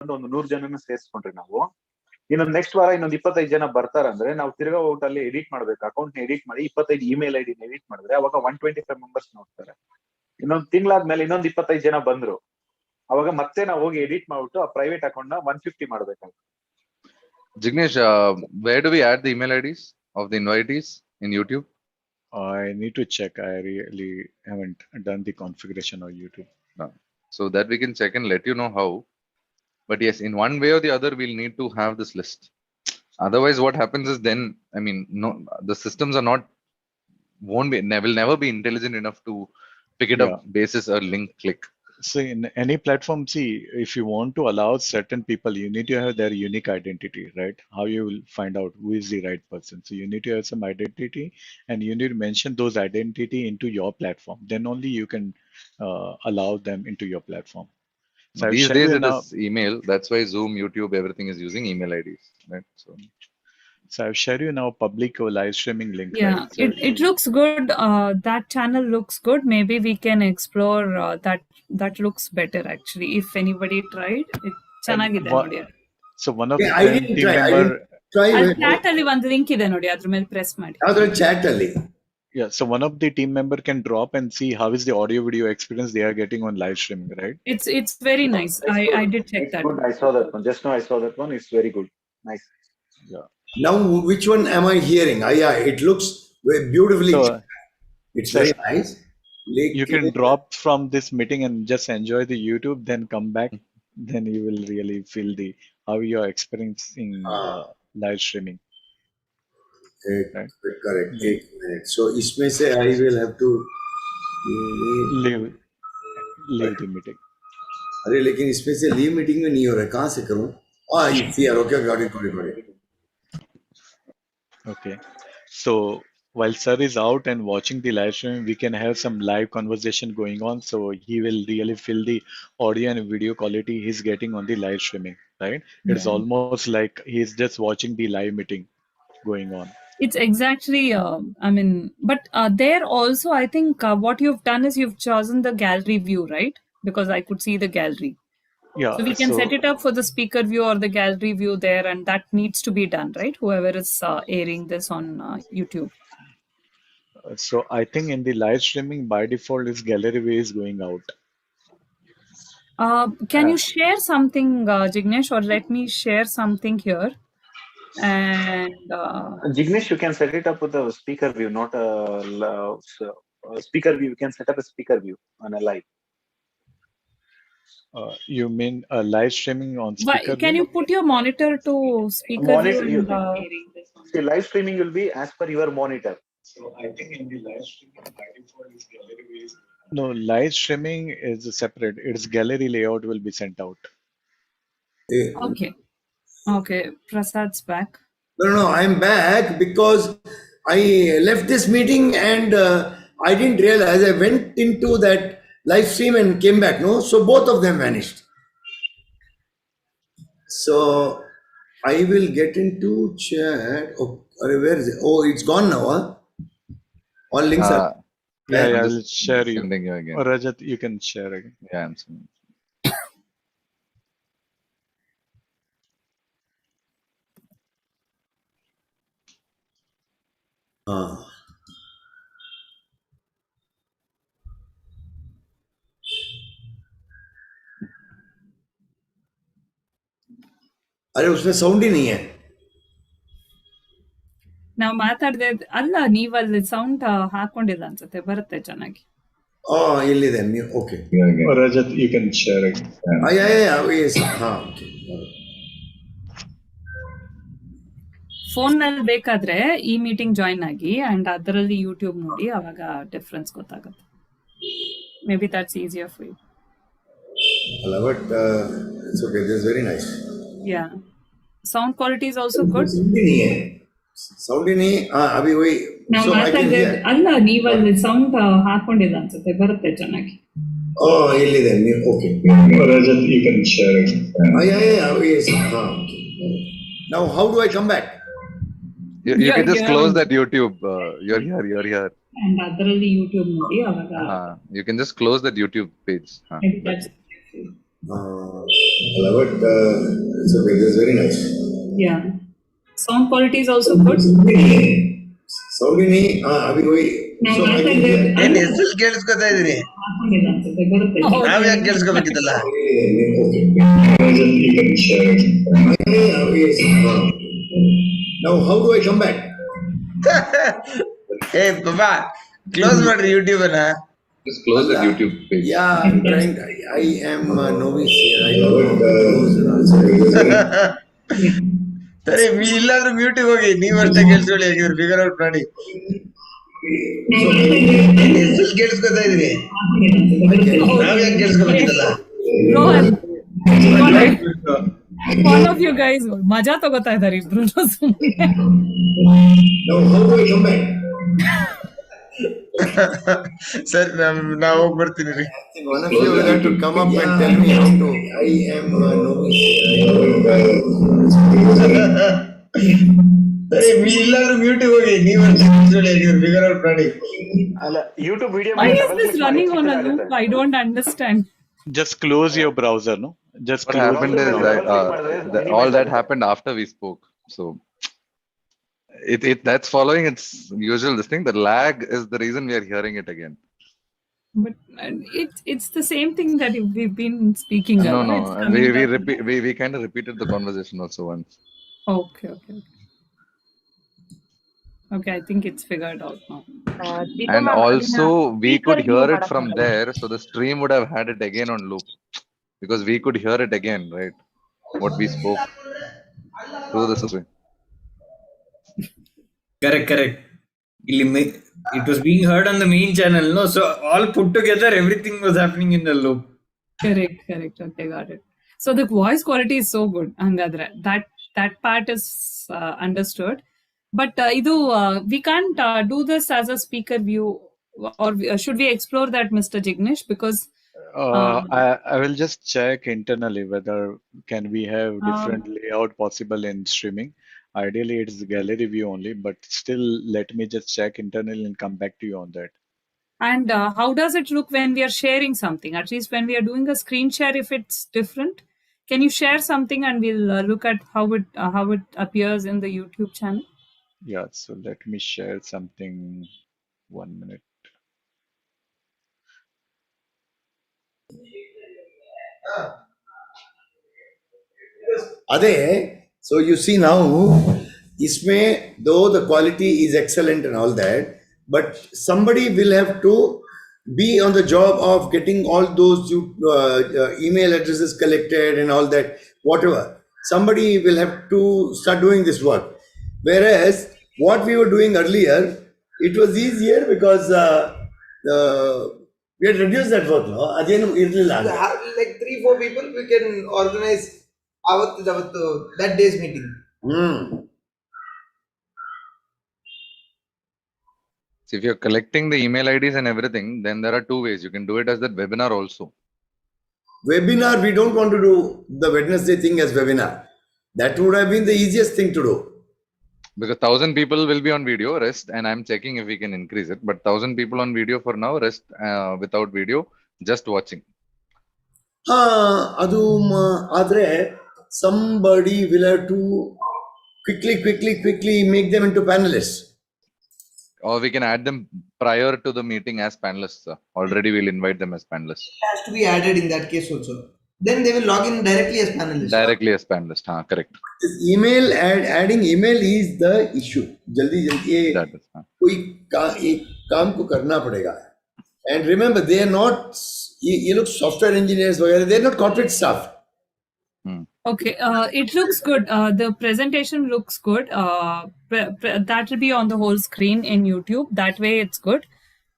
ಮಾಡ್ಕೊಂಡು ಒಂದು 100 ಜನನ ಸೇರಿಸ್ಕೊಂಡ್ರೆ ನಾವು ಇನ್ನೊಂದು ನೆಕ್ಸ್ಟ್ ವಾರ ಇನ್ನೊಂದು 25 ಜನ ಬರ್ತಾರಂದ್ರೆ ನಾವು ತಿರ್ಗಾ ಅಲ್ಲಿ ಎಡಿಟ್ ಮಾಡ್ಬೇಕು, ಅಕೌಂಟ್ ಎಡಿಟ್ ಮಾಡಿ 25 ಇಮೇಲ್ ಐಡಿ ಎಡಿಟ್ ಮಾಡಿದ್ರೆ ಅವಾಗ 125 ಮೆಂಬರ್ಸ್ ನೋಡ್ತಾರೆ. ಇನ್ನೊಂದು ತಿಂಗಳಾದ್ಮೇಲೆ ಇನ್ನೊಂದು 25 ಜನ ಬಂದ್ರು, ಅವಾಗ ಮತ್ತೆ ನಾವು ಹೋಗಿ ಎಡಿಟ್ ಮಾಡ್ಬಿಟ್ಟು ಆ ಪ್ರೈವೇಟ್ ಅಕೌಂಟ್ ನ 150 ಮಾಡ್ಬೇಕಾಗುತ್ತೆ. Jignesh, where do we add the email IDs of the invitees in YouTube? I need to check. I really haven't done the configuration of YouTube. No. So that we can check and let you know how. But yes, in one way or the other, we'll need to have this list. Otherwise, what happens is then, I mean, no, the systems are not, will never be intelligent enough to pick it up basis a link click. So in any platform, see, if you want to allow certain people, you need to have their unique identity, right? How you will find out who is the right person. So you need to have some identity and you need to mention those identity into your platform. Then only you can allow them into your platform. So these days it is email. That's why Zoom, YouTube, everything is using email IDs, right? So I've shared you now public live streaming link. Yeah, right? So it looks good. That channel looks good. Maybe we can explore that looks better actually. If anybody tried, it ಚೆನ್ನಾಗಿದೆ ನೋಡಿ. So one of the team member chat ಅಲ್ಲಿ ಒಂದು link ಇದೆ ನೋಡಿ, ಅದ್ರ ಮೇಲೆ press ಮಾಡಿ. ಅದರ chat ಅಲ್ಲಿ. Yeah, so one of the team member can drop and see how is the audio video experience they are getting on live streaming, right? It's very nice. I did check that. Good. I saw that one. Just now I saw that one. It's very good. Nice. Yeah. Now, which one am I hearing? Yeah, it looks beautifully. So, it's very nice. You can drop from this meeting and just enjoy the YouTube, then come back. Then you will really feel how you are experiencing live streaming. Right? Correct. 8 minutes. So, इसमें से I will have to leave the meeting. अरे लेकिन इसमें से leave meeting में नहीं हो रहा है, कहाँ से करूँ? Here. Okay, got it. Okay. So while sir is out and watching the live stream, we can have some live conversation going on. So he will really feel the audio and video quality he's getting on the live streaming, right? It's almost like he's just watching the live meeting going on. It's exactly, but there also, I think what you've done is you've chosen the gallery view, right? Because I could see the gallery. Yeah. So we can set it up for the speaker view or the gallery view there, and that needs to be done, right? Whoever is airing this on YouTube. So I think in the live streaming, by default, is gallery view is going out. Can you share something, Jignesh, or let me share something here? And Jignesh, you can set it up with a speaker view, not a speaker view. You can set up a speaker view on a live. You mean live streaming on speaker? Can you put your monitor to speaker view? See, live streaming will be as per your monitor. So I think in the live streaming, by default, is gallery view. No, live streaming is separate. Its gallery layout will be sent out. Okay. Prasad's back. No, I'm back because I left this meeting and I didn't realize I went into that live stream and came back. No, so both of them vanished. So I will get into chat. Oh, where is it? Oh, it's gone now. Huh? All links are. Yeah, I'll share you. Again. Or Rajat, you can share again. Yeah, I'm seeing. अरे उसमें sound ही नहीं है. ನಾವು ಮಾತಾಡದೆ ಅಲ್ಲ, ನೀವಲ್ಲಿ sound ಹಾಕೊಂಡಿಲ್ಲ ಅನ್ಸುತ್ತೆ, ಬರುತ್ತೆ ಚೆನ್ನಾಗಿ. ಇಲ್ಲಿದೆ. Okay. Rajat, you can share again. Yes. Okay. Phone ನಲ್ಲಿ ಬೇಕಾದ್ರೆ ಈ ಮೀಟಿಂಗ್ ಜಾಯಿನ್ ಆಗಿ ಅಂಡ್ ಅದರಲ್ಲಿ ಯೂಟ್ಯೂಬ್ ನೋಡಿ, ಅವಾಗ ಡಿಫ್ರೆನ್ಸ್ ಗೊತ್ತಾಗುತ್ತೆ. Maybe that's easier for you. But it's okay. This is very nice. Yeah. Sound quality is also good. Sound ನೀ Abhi Y ನಾವು ಮಾತಾಡದೆ ಅಲ್ಲ, ನೀವಲ್ಲಿ ಸೌಂಡ್ ಹಾಕೊಂಡಿಲ್ಲ ಅನ್ಸುತ್ತೆ, ಬರುತ್ತೆ ಚೆನ್ನಾಗಿ. ಇಲ್ಲಿದೆ. Okay. Rajat, you can share again. Yes. Okay. Now how do I come back? You can just close that YouTube. You're here. And ಅದರಲ್ಲಿ ಯೂಟ್ಯೂಬ್ ನೋಡಿ, ಅವಾಗ you can just close that YouTube page. maybe that's I love it. It's okay. It's very nice. Yeah. Sound quality is also good. Soundini, अभी वही. So I can hear. ಏನ್ ಹೆಸರು ಕೇಳಿಸ್ಕೊತಾ ಇದೀನಿ ನಾವ್ ಯಾಕೆ ಕೇಳಿಸ್ಕೋಬೇಕಿತ್ತಲ್ಲ Now how do I come back? ಏ ಬಾಬಾ close ಮಾಡ್ರಿ YouTube ಅನ್ನ Just close the YouTube page. Yeah, I'm trying. I am a novice here. I don't know. ಸರಿ ಇಲ್ಲಾದ್ರೂ ಮ್ಯೂಟಿಗೆ ಹೋಗಿ ನೀವ್ ಅಷ್ಟೇ ಕೇಳಿಸ್ಕೊಳ್ಳಿ ಹೇಗಿದ್ರು ಫಿಗರ್ ಔಟ್ ಮಾಡಿ ಹೆಸರು ಕೇಳಿಸ್ಕೊತಾ ಇದೀನಿ ನಾವ್ ಯಾಕೆ ಕೇಳಿಸ್ಕೋಬೇಕಿತ್ತಲ್ಲ Rohan, one of you guys ಮಜಾ ತಗೋತಾ ಇದಾರೆ ಇಬ್ರು ಸುಮ್ಮನೆ. Now how do I come back? ಸರಿ ನಾವ್ ಹೋಗಿ ಬರ್ತೀನಿ ರೀ One of you will have to come up and tell me how to. I am a novice. ಸರಿ ಇಲ್ಲಾದ್ರೂ ಮ್ಯೂಟಿಗೆ ಹೋಗಿ ನೀವ್ ಅಷ್ಟೇ ಕೇಳಿಸ್ಕೊಳ್ಳಿ ಹೇಗಿದ್ರು ಫಿಗರ್ ಔಟ್ ಮಾಡಿ ಅಲ್ಲ YouTube video Why is this running on a loop? I don't understand. Just close your browser, no? Just What close happened your is browser. that all that happened after we spoke. So that's following its usual this thing. The lag is the reason we are hearing it again. But it's the same thing that we've been speaking No, about. no, It's coming we back. repeat we kind of repeated the conversation also once. Okay. Okay, I think it's figured out now. And also we could hear it from there, so the stream would have had it again on loop because we could hear it again, right? What we spoke through the screen. Correct. It was being heard on the main channel, no? So all put together, everything was happening in the loop. Correct. Okay, got it. So the voice quality is so good. Hangadre that part is understood. But we can't do this as a speaker view, or should we explore that, Mr. Jignesh? Because I will just check internally whether can we have different layout possible in streaming. Ideally, it's gallery view only, but still, let me just check internally and come back to you on that. and how does it look when we are sharing something? At least when we are doing a screen share, if it's different, can you share something and we'll look at how it appears in the YouTube channel? Yeah, so let me share something. 1 minute. Ade, so you see now, isme though the quality is excellent and all that, but somebody will have to be on the job of getting all those email addresses collected and all that, whatever. Somebody will have to start doing this work. Whereas what we were doing earlier, it was easier because we had reduced that work. No? Adenu irliಲ್ಲ ಆಗ. Like 3-4 people, we can organize that day's meeting. So if you're collecting the email IDs and everything, then there are two ways. You can do it as that webinar also. Webinar, we don't want to do the Wednesday thing as webinar. That would have been the easiest thing to do. Because 1,000 people will be on video, rest, and I'm checking if we can increase it. But 1,000 people on video for now, rest without video, just watching. ಅದು ಆದರೆ somebody will have to quickly make them into panelists. Or we can add them prior to the meeting as panelists. Already we'll invite them as panelists. It has to be added in that case also. Then they will log in directly as panelists. Directly as panelists, correct. Email adding email is the issue. जल्दी ये That is, कोई एक काम को करना पड़ेगा. And remember, they are not. ये लोग software engineers वगैरह, they are not corporate staff. Okay, it looks good. The presentation looks good. That will be on the whole screen in YouTube. That way, it's good.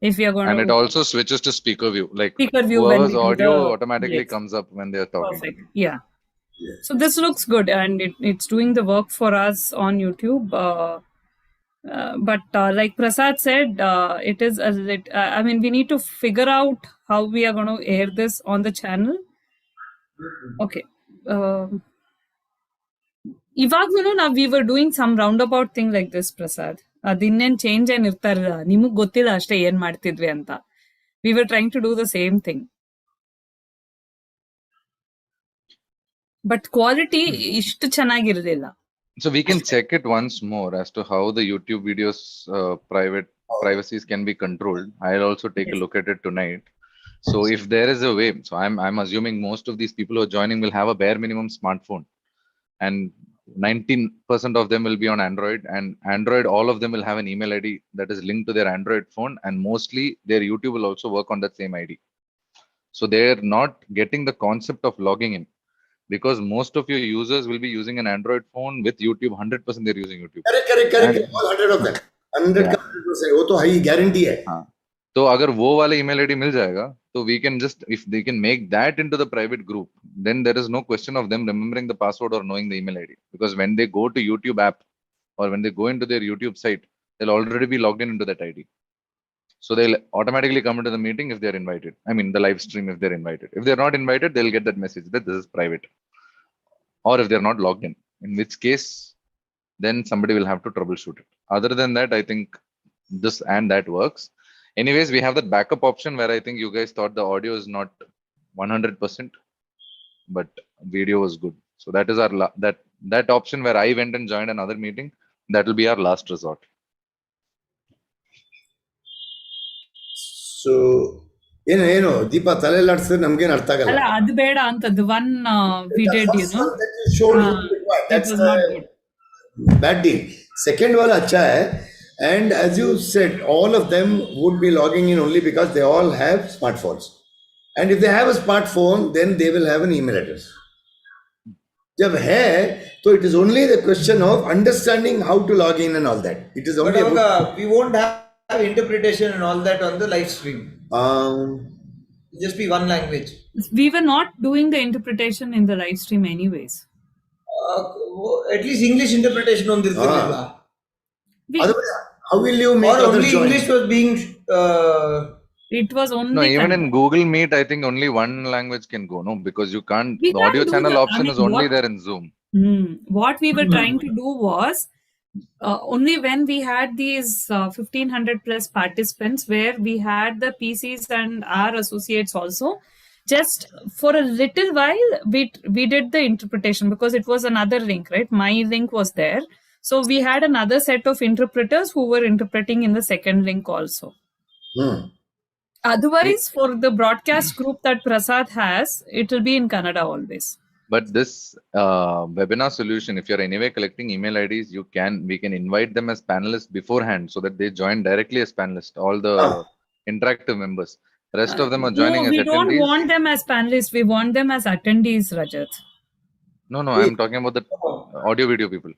If we are going and to it also switches to speaker view. Like Speaker view when whoever's we do audio the- automatically yes. comes up when they're talking. Perfect. Yeah. So this looks good, and it's doing the work for us on YouTube. But like Prasad said, it is a I mean, we need to figure out how we are going to air this on the channel. Okay. ಇವಾಗ್ಲೂ ನಾವು we were doing some round about thing like this Prasad ಅದಿನ್ನೇನ್ change ಏನ್ ಇರ್ತಾರ ನಿಮಗ್ ಗೊತ್ತಿಲ್ಲ ಅಷ್ಟೇ ಏನ್ ಮಾಡ್ತಿದ್ವಿ ಅಂತ we were trying to do the same thing but quality ಇಷ್ಟು ಚೆನ್ನಾಗಿರ್ಲಿಲ್ಲ. So we can check it once more as to how the YouTube videos privacies can be controlled. I'll also take a Yes. look at it tonight. So if there is a way, so I'm assuming most of these people who are joining will have a bare minimum smartphone, and 19% of them will be on Android, and Android, all of them will have an email ID that is linked to their Android phone, and mostly their YouTube will also work on that same ID. So they're not getting the concept of logging in, because most of your users will be using an Android phone with YouTube. 100% they're using YouTube. Correct. And- All 100 of them. 100 Yeah. का 100%. वो तो high guarantee है. हाँ. तो अगर वो वाला email ID मिल जाएगा, तो we can just, if they can make that into the private group, then there is no question of them remembering the password or knowing the email ID. Because when they go to YouTube app or when they go into their YouTube site, they'll already be logged in into that ID. So they'll automatically come into the meeting if they're invited. I mean, the live stream if they're invited. If they're not invited, they'll get that message that this is private. Or if they're not logged in which case, then somebody will have to troubleshoot it. Other than that, I think this and that works. Anyways, we have that backup option where I think you guys thought the audio is not 100%, but video was good. So that is our that option where I went and joined another meeting. That will be our last resort. So ಏನು ದೀಪ ತಲೆಲ್ಲಾಡ್ಸಿದ್ರೆ ನಮ್ಗೇನು ಅರ್ಥ ಆಗಲ್ಲ. ಅಲ್ಲ ಅದು ಬೇಡ ಅಂತದ್ದು one we did First one that you showed, it that's was not good. bad deal. Second वाला अच्छा है, and as you said, all of them would be logging in only because they all have smartphones, and if they have a smartphone, then they will have an email address. जब है तो it is only the question of understanding how to log in and all that. It is But only about, we won't have interpretation and all that on the live stream. It'll just be one language. We were not doing the interpretation in the live stream anyways. At least English interpretation on this. We, otherwise, how will you make Or others only join? English was being. it was only No, even Kannada. in Google Meet, I think only one language can go. No, because you can't. We The can't audio do channel that. I option mean, is only what- there in Zoom. What we were trying to do was only when we had these 1500 plus participants, where we had the PCs and our associates also, just for a little while we did the interpretation, because it was another link, right? My link was there, so we had another set of interpreters who were interpreting in the second link also. Otherwise, for the broadcast group that Prasad has, it will be in Kannada always. But this webinar solution, if you're anyway collecting email IDs, we can invite them as panelists beforehand so that they join directly as panelists, all the interactive members. Rest of them are joining No, as we don't attendees. want them as panelists. We want them as attendees, Rajat. No, I'm talking about the audio video people.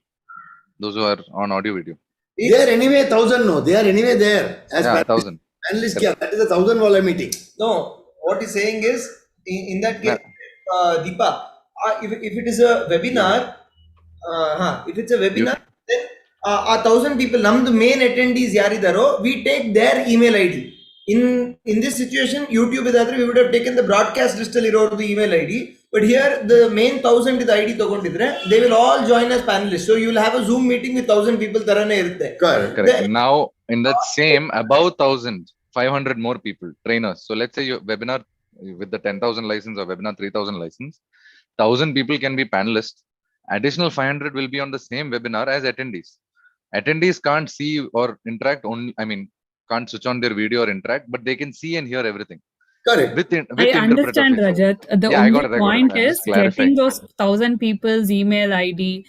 Those who are on audio video. They are anyway 1,000. No, they are anyway there as Yeah, 1,000. panelists. Kya? That is a 1,000 wala meeting. No, what he's saying is, in that case, Deepa, if it is a webinar, if it's a webinar, then 1,000 people, the main attendees yaridaro, we take their email ID. In this situation, YouTube idadre, we would have taken the broadcast list the email ID, but here the main 1,000 is ID tagondidre, they will all join as panelists. So you will have a Zoom meeting with 1,000 people tarane irutte. Correct. Now, in that same, above 1,000, 500 more people, trainers. So let's say your webinar with the 10,000 license or webinar 3,000 license, 1,000 people can be panelists. Additional 500 will be on the same webinar as attendees. Attendees can't see or interact can't switch on their video or interact, but they can see and hear everything. Correct. With I understand, Rajat. The Yeah, I only got it, I got it. point I'm is just clarifying. getting those 1,000 people's email ID.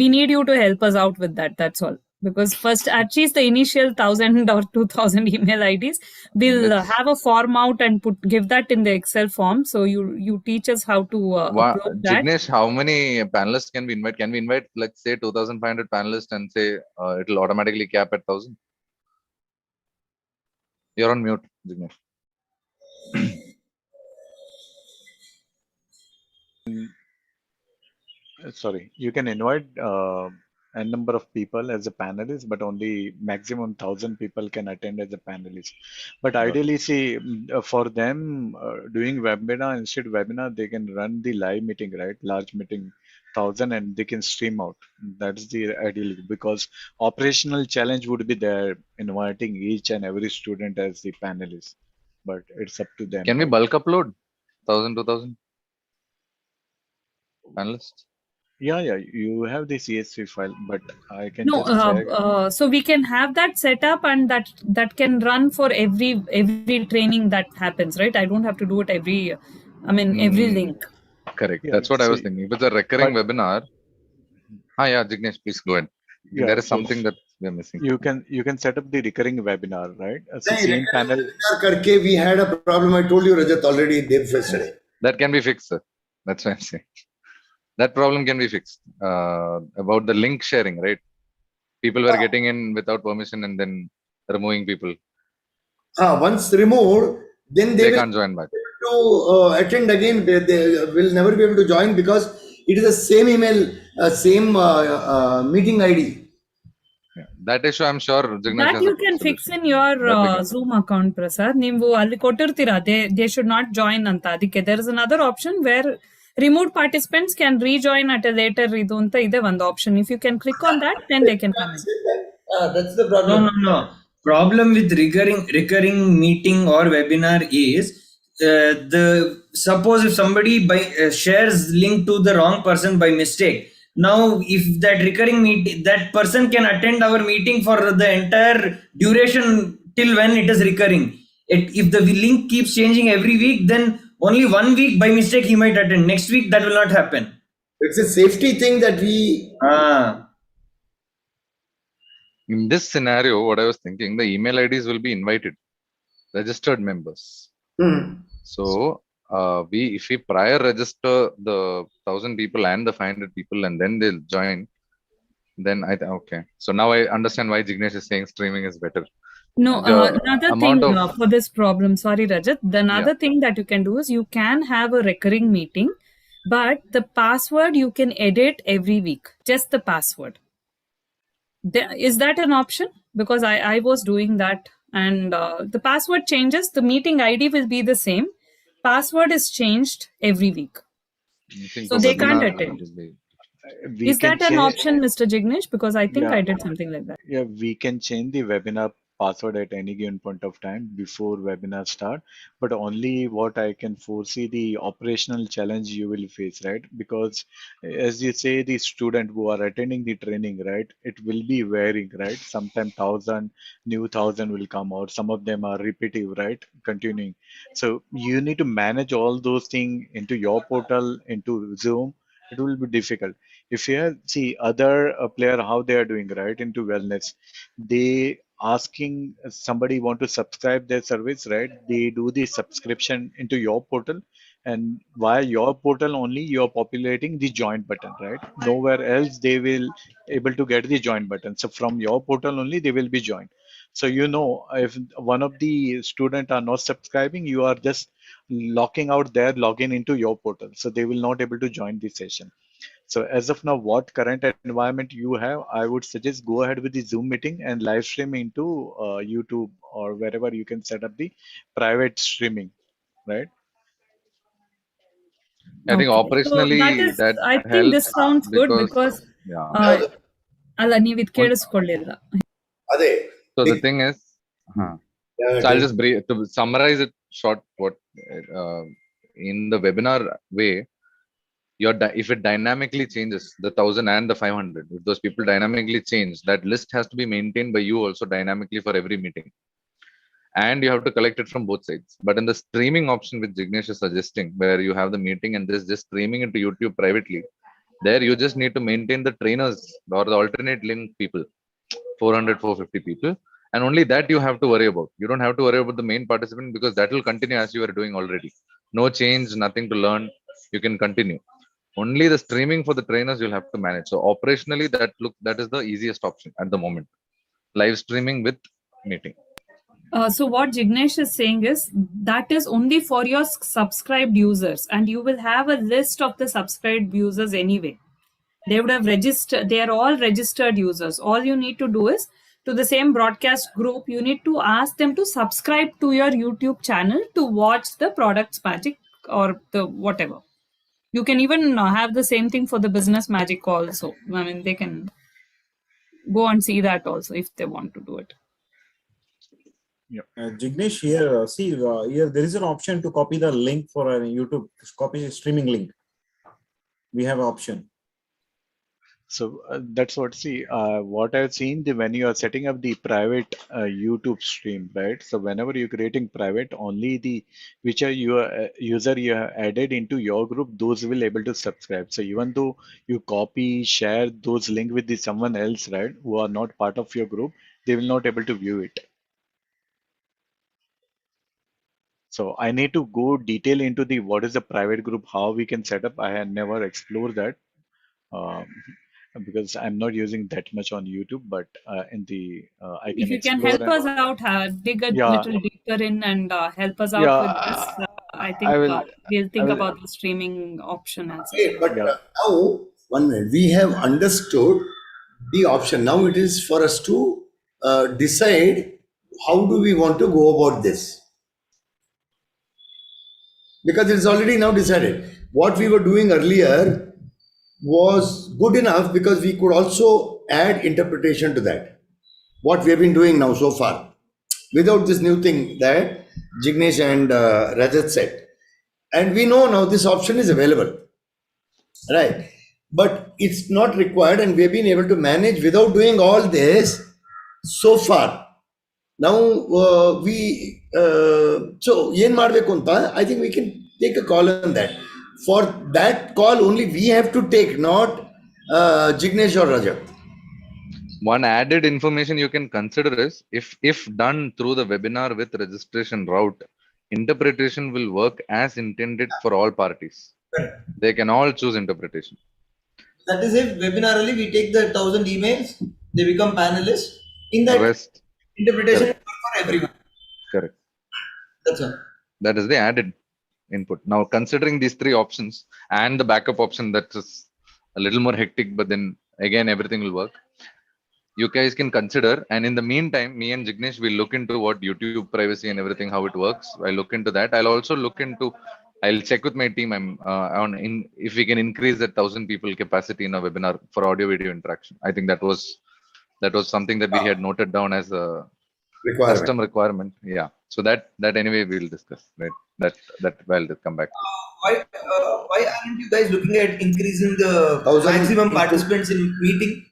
We need you to help us out with that. That's all. Because first, at least the initial 1,000 or 2,000 email IDs, we'll have a form out and give that in the Excel form. So you teach us how to upload that. Jignesh, how many panelists can we invite? Can we invite, let's say, 2,500 panelists and say it'll automatically cap at 1,000? You're on mute, Jignesh. Sorry, you can invite a number of people as a panelist, but only maximum 1,000 people can attend as a panelist. But ideally, see, for them doing webinar, instead webinar, they can run the live meeting, right? Large meeting, 1,000, and they can stream out. That's the ideal, because operational challenge would be there inviting each and every student as the panelist. But it's up to them. Can we bulk upload 1,000, 2,000? panelists? Yeah, you have the CSV file, but I can No, just check. so we can have that set up, and that can run for every training that happens, right? I don't have to do it every, I mean, every Mm, link. correct. Yeah, That's what I so was thinking. If it's a recurring but webinar, yeah, Jignesh, please go ahead. yeah, There is so something that we are missing. you can set up the recurring webinar, right? So नहीं, same recurring panel. webinar करके we had a problem. I told you Rajat already day before yesterday. That can be fixed, sir. That's what I'm saying. That problem can be fixed. About the link sharing, right? People were getting in without permission and then removing people. Once removed, then they They will can't join back. be able to attend again. They will never be able to join because it is the same email, same meeting ID. Yeah. That issue, I'm sure Jignesh That has you a can fix solution. in your That we can. Zoom account, Prasad. ನೀವು ಅಲ್ಲಿ ಕೊಟ್ಟಿರ್ತೀರಾ, they should not join ಅಂತ. ಅದಕ್ಕೆ there is another option where remote participants can rejoin at a later ಇದು ಅಂತ ಇದೆ ಒಂದು option. If you can click on that, then they can come in. That's the No, problem. no. Problem with recurring meeting or webinar is suppose if somebody shares link to the wrong person by mistake. Now, if that recurring meeting, that person can attend our meeting for the entire duration till when it is recurring. If the link keeps changing every week, then only 1 week by mistake he might attend. Next week that will not happen. It's a safety thing that we. In this scenario, what I was thinking, the email IDs will be invited, registered members. So if we prior register the 1,000 people and the 500 people, and then they'll join, then okay. So now I understand why Jignesh is saying streaming is better. No, The another amount thing of- for this problem, sorry Rajat, the another thing that you can do is you can have a recurring meeting, but the password you can edit every week, just the password. Is that an option? Because I was doing that, and the password changes, the meeting ID will be the same, password is changed every week. I think So for they can't webinar, attend. it will be- We Is can that an change. option, Mr. Jignesh? Because I think Yeah. I did something like that. Yeah, we can change the webinar password at any given point of time before webinar start, but only what I can foresee the operational challenge you will face, right? Because as you say, the student who are attending the training, right, it will be varying, right? Sometimes 1,000 will come, or some of them are repetitive, right? Continuing. So you need to manage all those things into your portal, into Zoom. It will be difficult. If you have, see other player how they are doing, right, into wellness, they asking somebody want to subscribe their service, right? They do the subscription into your portal, and via your portal only you are populating the join button, right? Nowhere else they will able to get the join button. So from your portal only they will be joined. So if one of the student are not subscribing, you are just locking out their login into your portal, so they will not able to join the session. So as of now, what current environment you have, I would suggest go ahead with the Zoom meeting and live stream into YouTube or wherever you can set up the private streaming, right? I think Okay. operationally So that is, that I think this helps sounds good because yeah. ಅಲ್ಲ ನೀವು ಇದು ಕೇಳಿಸ್ಕೊಳ್ಳಿಲ್ಲ. ಅದೇ. So the thing is, so I'll just to summarize it short. What in the webinar way, if it dynamically changes the 1,000 and the 500, if those people dynamically change, that list has to be maintained by you also dynamically for every meeting, and you have to collect it from both sides. But in the streaming option which Jignesh is suggesting, where you have the meeting and this just streaming into YouTube privately, there you just need to maintain the trainers or the alternate link people, 400 450 people, and only that you have to worry about. You don't have to worry about the main participant, because that will continue as you are doing already. No change, nothing to learn, you can continue. Only the streaming for the trainers you'll have to manage. So operationally that is the easiest option at the moment, live streaming with meeting. So what Jignesh is saying is that is only for your subscribed users, and you will have a list of the subscribed users anyway. They would have registered, they are all registered users. All you need to do is, to the same broadcast group, you need to ask them to subscribe to your YouTube channel to watch the Products Magic or the whatever. You can even have the same thing for the Business Magic also. I mean, they can go and see that also if they want to do it. Jignesh, here, see, here there is an option to copy the link for a YouTube, copy streaming link. we have an option. So that's what, see, what I've seen, when you are setting up the private YouTube stream, right? So whenever you're creating private, only the which are your user you have added into your group, those will able to subscribe. So even though you copy, share those link with the someone else, right, who are not part of your group, they will not able to view it. So I need to go detail into the what is the private group, how we can set up. I had never explored that. Um, because I'm not using that much on YouTube, but in the I If can you can explore help and us out, dig a yeah, little deeper in and help us out with this, yeah. I I think will, we'll I think will, about the streaming option as well. Okay, but yeah. now, 1 minute, we have understood the option. Now it is for us to decide how do we want to go about this. Because it's already now decided. What we were doing earlier was good enough because we could also add interpretation to that. What we have been doing now so far, without this new thing that Jignesh and Rajat said. And we know now this option is available, right? But it's not required, and we've been able to manage without doing all this so far. Now so yen ಮಾಡಬೇಕು ಅಂತ, I think we can take a call on that. For that call only we have to take, not Jignesh or Rajat. One added information you can consider is if done through the webinar with registration route, interpretation will work as intended for all parties. Correct. They can all choose interpretation. That is if webinarly we take the 1,000 emails, they become panelists. In that Rest, interpretation correct. will work for everyone. Correct. That's all. That is the added input. Now, considering these three options and the backup option that is a little more hectic, but then again everything will work. You guys can consider, and in the meantime, me and Jignesh will look into what YouTube privacy and everything, how it works. I'll look into that. I'll also look into. I'll check with my team. I'm if we can increase that 1,000 people capacity in a webinar for audio video interaction. I think that was something that we had noted down as a custom requirement. Yeah. So that anyway we'll discuss. Right. That I'll come back. Why aren't you guys looking at increasing the 1,000 maximum into- participants in meeting?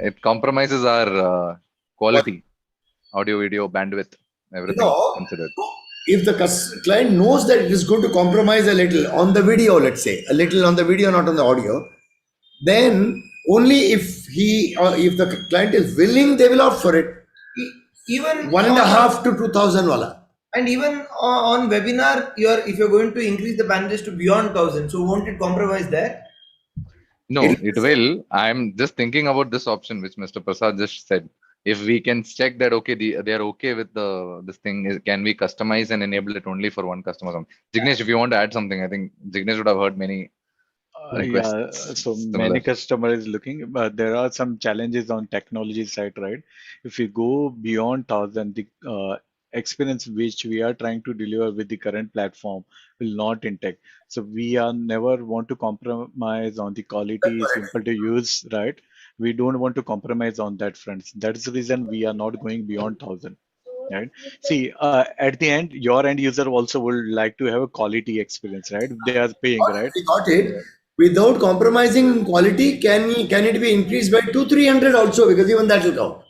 It compromises our quality, audio video bandwidth, everything No. considered. If the client knows that it is going to compromise a little on the video, let's say a little on the video, not on the audio, then only if if the client is willing, they will opt for it. Even 1.5 to 2,000 wala. And even on webinar, if you're going to increase the bandwidth to beyond 1,000, so won't it compromise there? No, it will. I'm just thinking about this option which Mr. Prasad just said. If we can check that okay, they are okay with this thing, can we customize and enable it only for one customer? Jignesh, if you want to add something, I think Jignesh would have heard many requests. Yeah, so similar. many customers looking, but there are some challenges on technology side, right? If we go beyond 1,000, the experience which we are trying to deliver with the current platform will not intact. So we are never want to compromise on the quality, simple to use, right? We don't want to compromise on that front. That's the reason we are not going beyond 1,000. Right. See, at the end, your end user also would like to have a quality experience, right? They are paying, right? We got it. Without compromising quality, can it be increased by 200-300 also? Because even that will count.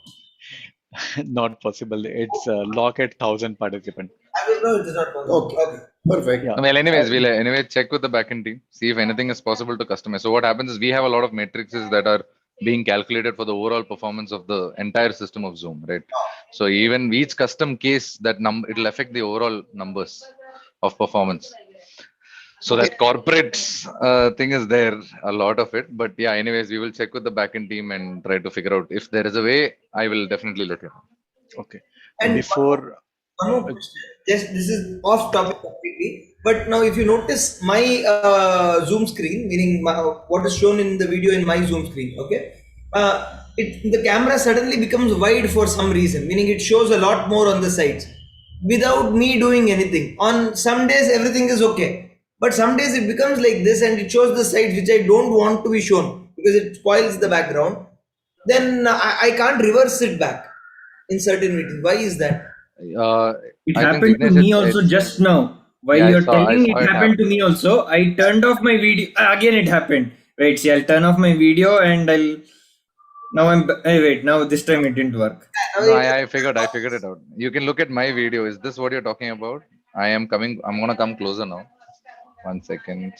Not possible. It's lock at 1,000 participant. I will know it is not possible. Okay. Perfect. Yeah. Well, anyways, we'll anyway check with the backend team, see if anything is possible to customize. So what happens is we have a lot of matrices that are being calculated for the overall performance of the entire system of Zoom, right? So even each custom case, that number, it will affect the overall numbers of performance. So that corporate thing is there, a lot of it. But yeah, anyways, we will check with the backend team and try to figure out if there is a way. I will definitely let you know. Okay. And Before one more question. Just this is off topic completely, but now if you notice my Zoom screen, meaning what is shown in the video in my Zoom screen, okay, the camera suddenly becomes wide for some reason, meaning it shows a lot more on the sides without me doing anything. On some days everything is okay, but some days it becomes like this and it shows the sides which I don't want to be shown because it spoils the background. Then I can't reverse it back in certain meetings. Why is that? It I think happened to Jignesh, me also just now. While Yeah, you're I telling, saw it it happened to me also. I turned off my video. Again, it happened. Wait, see, I'll turn off my video and I'll. Now wait, now this time it didn't work. Now No, it- I figured it out. You can look at my video. Is this what you're talking about? I'm gonna come closer now. 1 second.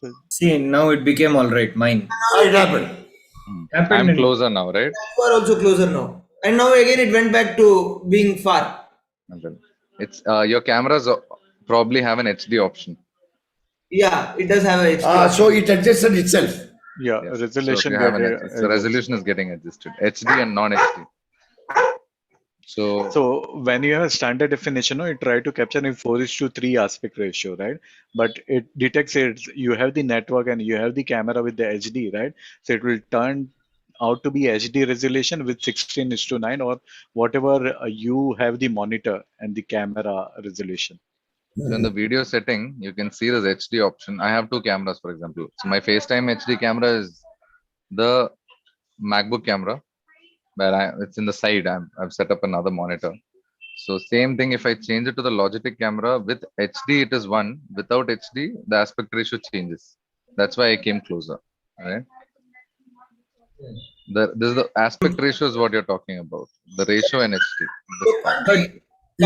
So, See, now it became all right. Mine Now it happened. happened. I'm and- closer now, right? You are also closer now. And now again it went back to being far. Okay. It's your cameras probably have an HD option. Yeah, it does have a HD. So it adjusted itself. yeah, Yes. So if resolution you have get the resolution is getting adjusted. HD and non-HD. So So when you have a standard definition, no, it try to capture in 4:3 aspect ratio, right? But it detects it. You have the network and you have the camera with the HD, right? So it will turn out to be HD resolution with 16:9 or whatever you have the monitor and the camera resolution. So in the video setting, you can see this HD option. I have two cameras, for example. So my FaceTime HD camera is the MacBook camera, where it's in the side. I've set up another monitor. So same thing. If I change it to the Logitech camera with HD, it is 1. Without HD, the aspect ratio changes. That's why I came closer. Right. This is the aspect ratio is what you're talking about. The ratio and HD. But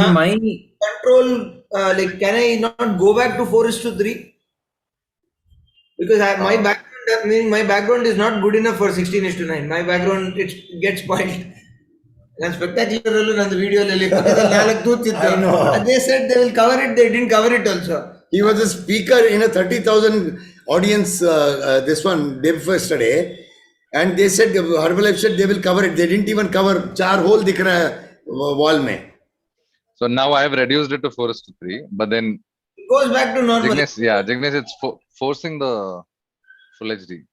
in my Control, like, can I not go back to 4:3? Because my background, my background is not good enough for 16:9. My background, it gets spoiled. ನಾನು spectacular ಅಲ್ಲೂ ನಂದು video ಅಲ್ಲಿ ಪಕ್ಕದಲ್ಲಿ 4 ತೂತಿತ್ತು. I know. They said they will cover it, they didn't cover it also. He was a speaker in a 30,000 audience, this one, day before yesterday. And they said, Herbalife said they will cover it. They didn't even cover 4 hole dikh raha hai wall mein. So now I have reduced it to 4:3, but then It goes back to normal. Jignesh, it's forcing the full HD.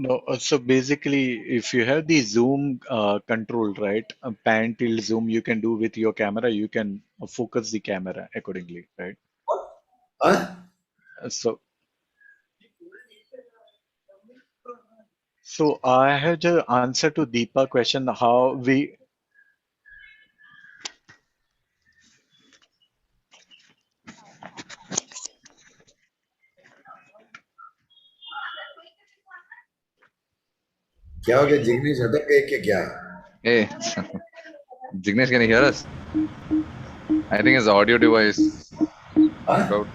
No, so basically, if you have the zoom control, right, pan, tilt, zoom, you can do with your camera. You can focus the camera accordingly, right? Huh? So I had to answer to Deepa question how we. क्या हो गया जिग्नेश अटक गए कि क्या? Hey, Jignesh, can you hear us? I think his audio device. Huh? Out.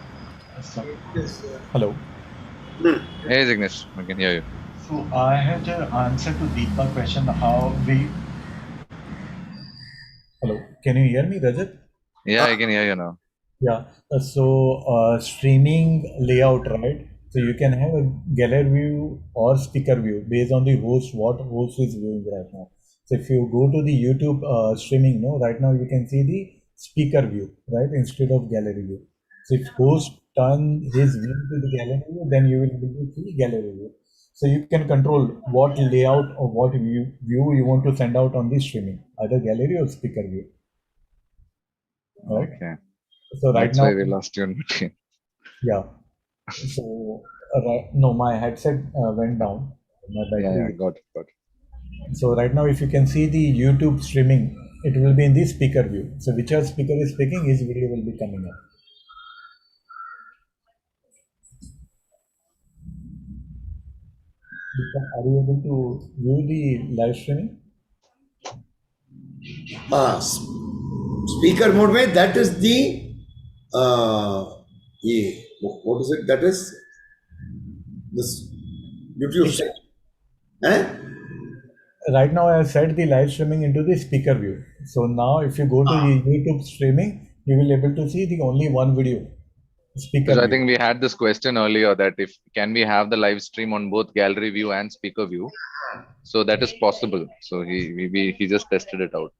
Hello. Hey, Jignesh, I can hear you. So I had to answer to Deepa question how we. Hello, can you hear me, Rajat? Yeah, I can hear you now. Yeah. So streaming layout, right? So you can have a gallery view or speaker view based on the host, what host is viewing right now. So if you go to the YouTube streaming, no, right now you can see the speaker view, right, instead of gallery view. So if host turn his view to the gallery view, then you will be able to see gallery view. So you can control what layout or what view you want to send out on the streaming, either gallery or speaker view. Right. Okay. So right That's now, why we lost you in between. yeah. So no, my headset went down. My battery. Yeah, got it. So right now, if you can see the YouTube streaming, it will be in the speaker view. So whichever speaker is speaking, his video will be coming up. Are you able to view the live streaming? Speaker mode में that is the ये what is it, that is this YouTube set. Right now, I have set the live streaming into the speaker view. So now, if you go to the YouTube streaming, you will able to see the only one video. Speaker Because I view. think we had this question earlier that if can we have the live stream on both gallery view and speaker view? So that is possible. So he just tested it out.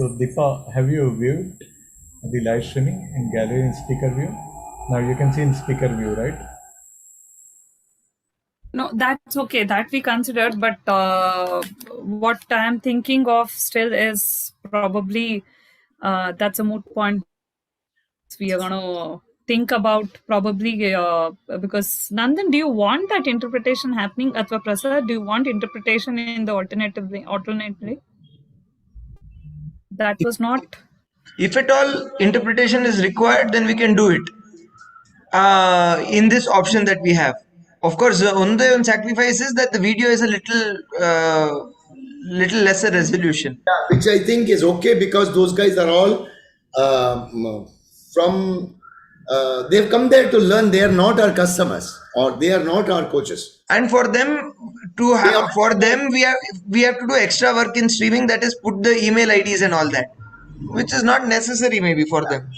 So Deepa, have you viewed the live streaming in gallery and speaker view? Now you can see in speaker view, right? No, that's okay. That we considered, but what I'm thinking of still is probably that's a moot point. We are gonna think about probably because Nandan, do you want that interpretation happening? Athva Prasad, do you want interpretation in the alternate way? That was not. If at all interpretation is required, then we can do it in this option that we have. Of course, the only sacrifice is that the video is a little lesser resolution. Which I think is okay because those guys are all from they've come there to learn. They are not our customers or they are not our coaches. And for them to have, for them we have to do extra work in streaming, that is put the email IDs and all that, which is not necessary maybe for them.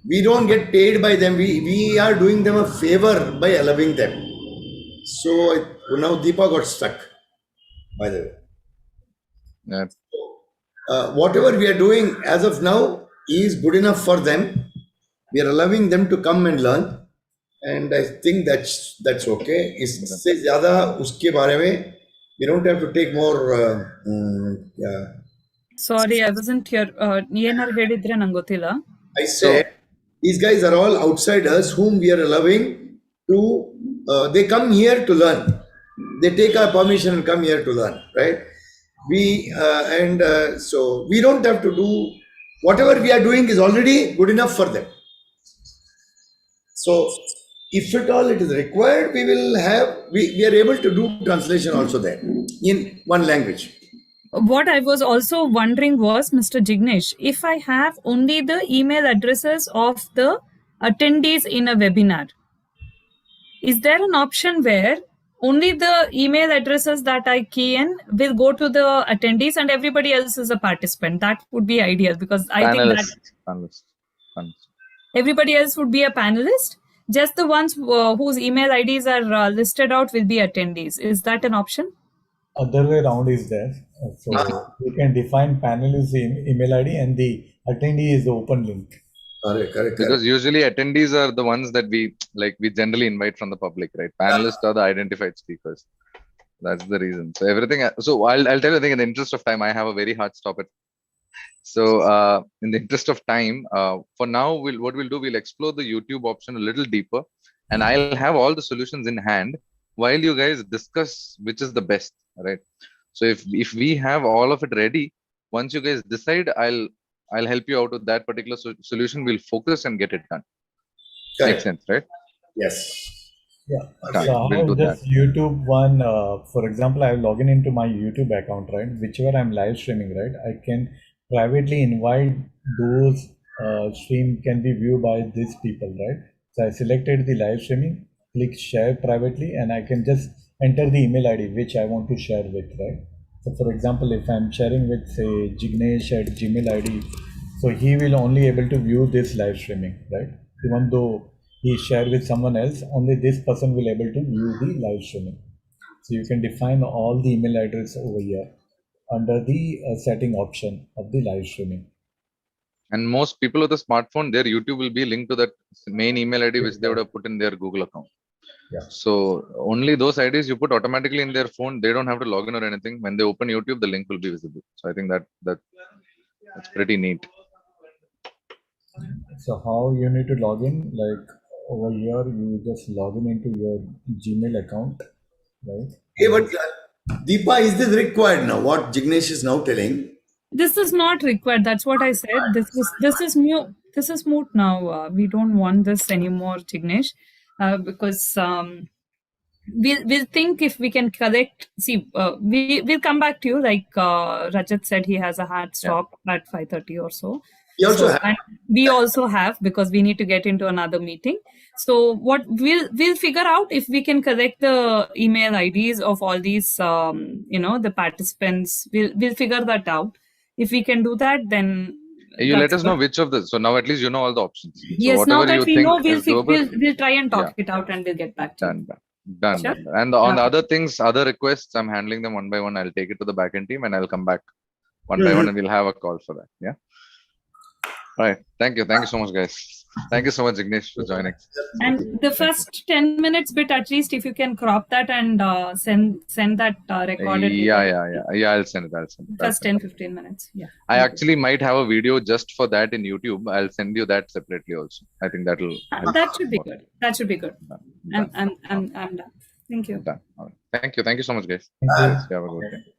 We don't get paid by them. We are doing them a favor by allowing them. So now Deepa got stuck, by the way. Yeah. Whatever we are doing as of now is good enough for them. We are allowing them to come and learn, and I think that's okay. इससे ज़्यादा उसके बारे में we don't have to take more. Sorry, I wasn't here. ಏನಾರು ಹೇಳಿದ್ರೆ ನಂಗೆ ಗೊತ್ತಿಲ್ಲ. I said these guys are all outsiders whom we are allowing to. They come here to learn. They take our permission and come here to learn, right? So we don't have to do whatever we are doing is already good enough for them. So if at all it is required, we will have, we are able to do translation also there in one language. What I was also wondering was, Mr. Jignesh, if I have only the email addresses of the attendees in a webinar, is there an option where only the email addresses that I key in will go to the attendees and everybody else is a participant? That would be ideal because I think that Panelist. everybody else would be a panelist. Just the ones whose email IDs are listed out will be attendees. Is that an option? Other way around is there. So you can define panelist email ID and the attendee is the open link. Correct. Because usually attendees are the ones that we generally invite from the public, right? Panelists are the identified speakers. That's the reason. So everything. So I'll tell you, I think in the interest of time, I have a very hard stop at. So in the interest of time, for now, what we'll do, we'll explore the YouTube option a little deeper, and I'll have all the solutions in hand while you guys discuss which is the best, right? So if we have all of it ready, once you guys decide, I'll help you out with that particular solution. We'll focus and get it done. Correct. Makes sense, right? Yes. Yeah. Done. So We'll do this YouTube one, for example, I log into my YouTube account, right? Whichever I'm live streaming, right? I can privately invite those stream can be viewed by these people, right? So I selected the live streaming, click share privately, and I can just enter the email ID which I want to share with, right? So for example, if I'm sharing with say Jignesh at Gmail ID, so he will only able to view this live streaming, right? Even though he share with someone else, only this person will able to view the live streaming. So you can define all the email address over here under the setting option of the live streaming. And most people with a smartphone, their YouTube will be linked to that main email ID which they would have put in their Google account. Yeah. So only those IDs you put automatically in their phone. They don't have to log in or anything. When they open YouTube, the link will be visible. So I think that's pretty neat. So how you need to log in? Like over here, you just log in into your Gmail account, right? Hey, but Deepa, is this required now? What Jignesh is now telling? This is not required. That's what I said. This is new. This is moot now. We don't want this anymore, Jignesh, because we'll think if we can collect. See, we'll come back to you. Like Rajat said, he has a hard stop at 5:30 or so. He also has. And we also have, because we need to get into another meeting. So what we'll figure out if we can collect the email IDs of all these the participants. We'll figure that out. If we can do that, then You let us know which of the. So now at least you know all the options. So yes, now whatever that you we think know, is doable, we'll try and talk it out and we'll get back to you. Done. Sure. And on the other things, other requests, I'm handling them one by one. I'll take it to the backend team and I'll come back one by one and we'll have a call for that. Yeah. All right. Thank you. Thank you so much, guys. Thank you so much, Ignesh, for joining. And the first 10 minutes bit, at least, if you can crop that and send that recorded. Yeah. I'll send it. First 10-15 minutes. Yeah. I actually might have a video just for that in YouTube. I'll send you that separately also. I think that'll. That should be good. That should be good. Done. I'm done. Thank you. Done. All right. Thank you so much, guys. You have a good day.